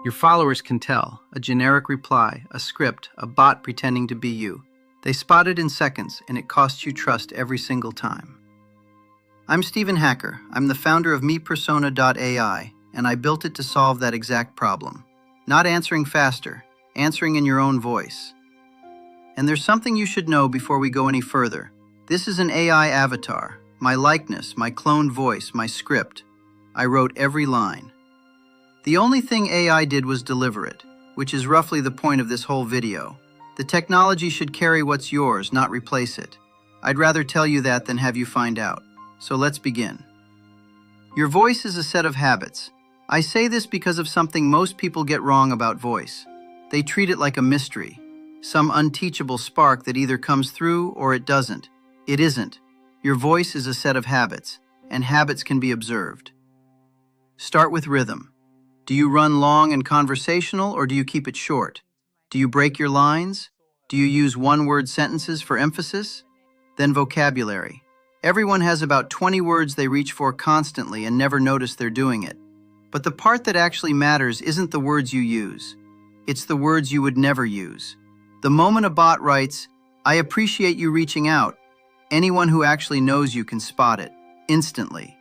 Your followers can tell: a generic reply, a script, a bot pretending to be you. They spot it in seconds, and it costs you trust every single time. I'm Stephen Hacker. I'm the founder of Mepersona.ai, and I built it to solve that exact problem. Not answering faster, answering in your own voice. And there's something you should know before we go any further. This is an AI avatar. My likeness, my cloned voice, my script. I wrote every line. The only thing AI did was deliver it, which is roughly the point of this whole video. The technology should carry what's yours, not replace it. I'd rather tell you that than have you find out. So let's begin. Your voice is a set of habits. I say this because of something most people get wrong about voice. They treat it like a mystery, some unteachable spark that either comes through or it doesn't. It isn't. Your voice is a set of habits, and habits can be observed. Start with rhythm. Do you run long and conversational, or do you keep it short? Do you break your lines? Do you use one-word sentences for emphasis? Then vocabulary. Everyone has about 20 words they reach for constantly and never notice they're doing it. But the part that actually matters isn't the words you use. It's the words you would never use. The moment a bot writes, "I appreciate you reaching out," anyone who actually knows you can spot it instantly.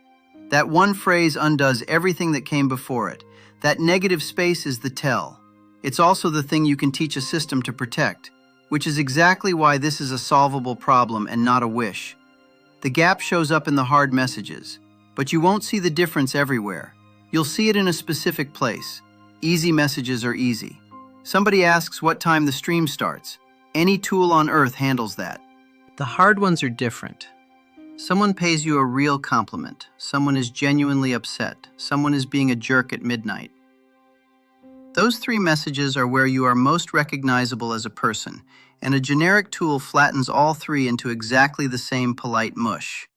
That one phrase undoes everything that came before it. That negative space is the tell. It's also the thing you can teach a system to protect, which is exactly why this is a solvable problem and not a wish. The gap shows up in the hard messages, but you won't see the difference everywhere. You'll see it in a specific place. Easy messages are easy. Somebody asks what time the stream starts. Any tool on earth handles that. The hard ones are different. Someone pays you a real compliment. Someone is genuinely upset. Someone is being a jerk at midnight. Those three messages are where you are most recognizable as a person, and a generic tool flattens all three into exactly the same polite mush.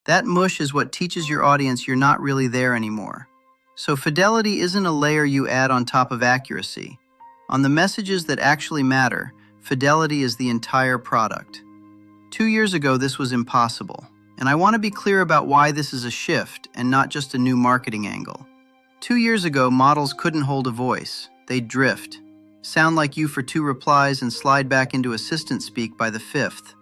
That mush is what teaches your audience you're not really there anymore. So fidelity isn't a layer you add on top of accuracy. On the messages that actually matter, fidelity is the entire product. 2 years ago, this was impossible. And I want to be clear about why this is a shift and not just a new marketing angle. 2 years ago, models couldn't hold a voice. They'd drift, sound like you for 2 replies and slide back into assistant speak by the 5th.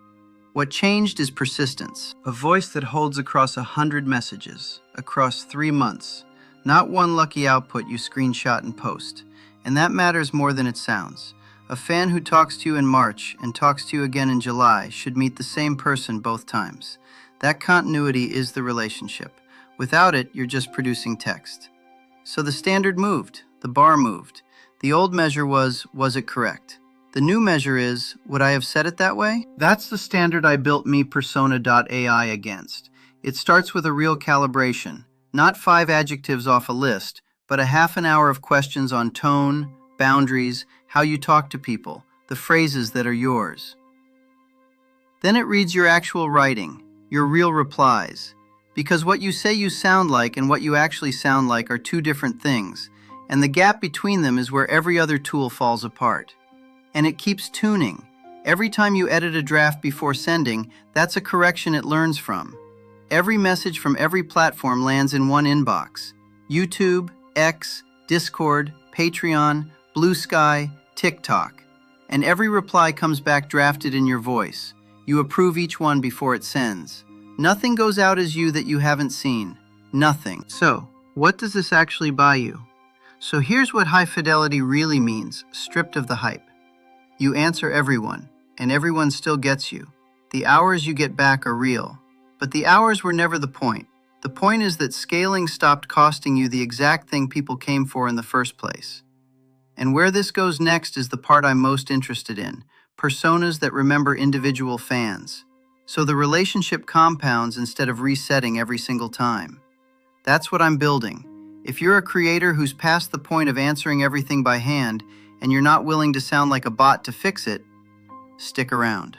What changed is persistence. A voice that holds across 100 messages, across 3 months. Not one lucky output you screenshot and post. And that matters more than it sounds. A fan who talks to you in March and talks to you again in July should meet the same person both times. That continuity is the relationship. Without it, you're just producing text. So the standard moved, the bar moved. The old measure was it correct? The new measure is, would I have said it that way? That's the standard I built Mepersona.ai against. It starts with a real calibration, not 5 adjectives off a list, but a half an hour of questions on tone, boundaries, how you talk to people, the phrases that are yours. Then it reads your actual writing, your real replies. Because what you say you sound like and what you actually sound like are 2 different things, and the gap between them is where every other tool falls apart. And it keeps tuning. Every time you edit a draft before sending, that's a correction it learns from. Every message from every platform lands in one inbox. YouTube, X, Discord, Patreon, Blue Sky, TikTok. And every reply comes back drafted in your voice. You approve each one before it sends. Nothing goes out as you that you haven't seen. Nothing. So, what does this actually buy you? So here's what high fidelity really means, stripped of the hype. You answer everyone, and everyone still gets you. The hours you get back are real. But the hours were never the point. The point is that scaling stopped costing you the exact thing people came for in the first place. And where this goes next is the part I'm most interested in. Personas that remember individual fans. So the relationship compounds instead of resetting every single time. That's what I'm building. If you're a creator who's past the point of answering everything by hand and you're not willing to sound like a bot to fix it, stick around.